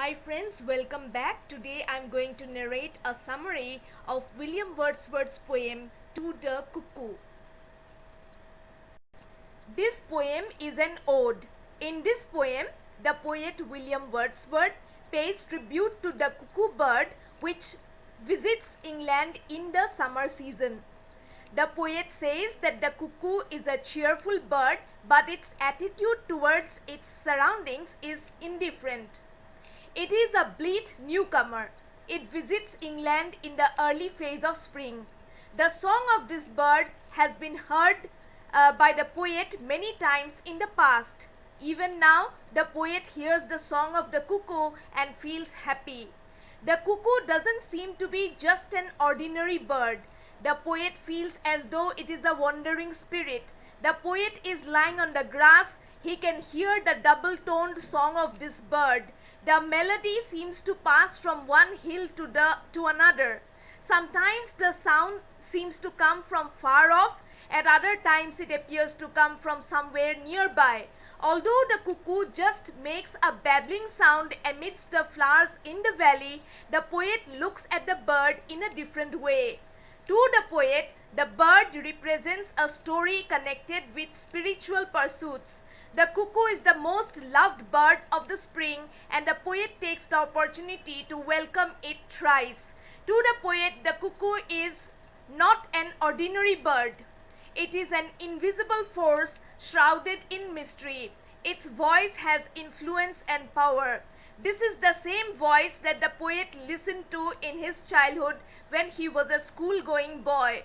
Hi friends, welcome back. Today I'm going to narrate a summary of William Wordsworth's poem To the Cuckoo. This poem is an ode. In this poem, the poet William Wordsworth pays tribute to the cuckoo bird which visits England in the summer season. The poet says that the cuckoo is a cheerful bird, but its attitude towards its surroundings is indifferent. It is a bleat newcomer. It visits England in the early phase of spring. The song of this bird has been heard by the poet many times in the past. Even now, the poet hears the song of the cuckoo and feels happy. The cuckoo doesn't seem to be just an ordinary bird. The poet feels as though it is a wandering spirit. The poet is lying on the grass. He can hear the double-toned song of this bird. The melody seems to pass from one hill to another. Sometimes the sound seems to come from far off. At other times it appears to come from somewhere nearby. Although the cuckoo just makes a babbling sound amidst the flowers in the valley, the poet looks at the bird in a different way. To the poet, the bird represents a story connected with spiritual pursuits. The cuckoo is the most loved bird of the spring, and the poet takes the opportunity to welcome it thrice. To the poet, the cuckoo is not an ordinary bird. It is an invisible force shrouded in mystery. Its voice has influence and power. This is the same voice that the poet listened to in his childhood when he was a school-going boy.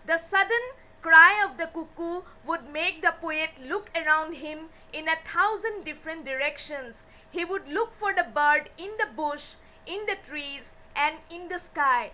The sudden cry of the cuckoo would make the poet look around him in 1,000 different directions. He would look for the bird in the bush, in the trees, and in the sky.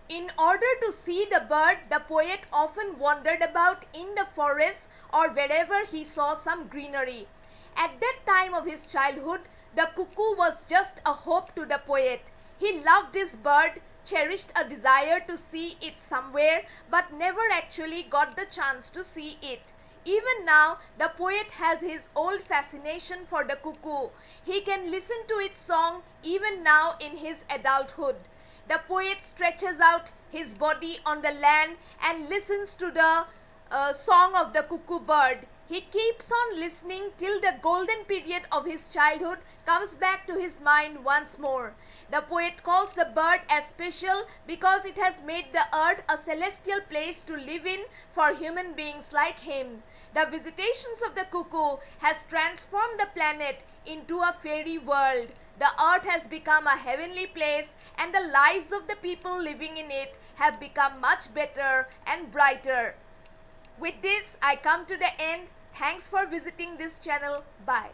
In order to see the bird, the poet often wandered about in the forest or wherever he saw some greenery. At that time of his childhood, the cuckoo was just a hope to the poet. He loved this bird, cherished a desire to see it somewhere, but never actually got the chance to see it. Even now, the poet has his old fascination for the cuckoo. He can listen to its song even now in his adulthood. The poet stretches out his body on the land and listens to the song of the cuckoo bird. He keeps on listening till the golden period of his childhood comes back to his mind once more. The poet calls the bird as special because it has made the earth a celestial place to live in for human beings like him. The visitations of the cuckoo has transformed the planet into a fairy world. The earth has become a heavenly place, and the lives of the people living in it have become much better and brighter. With this, I come to the end. Thanks for visiting this channel. Bye.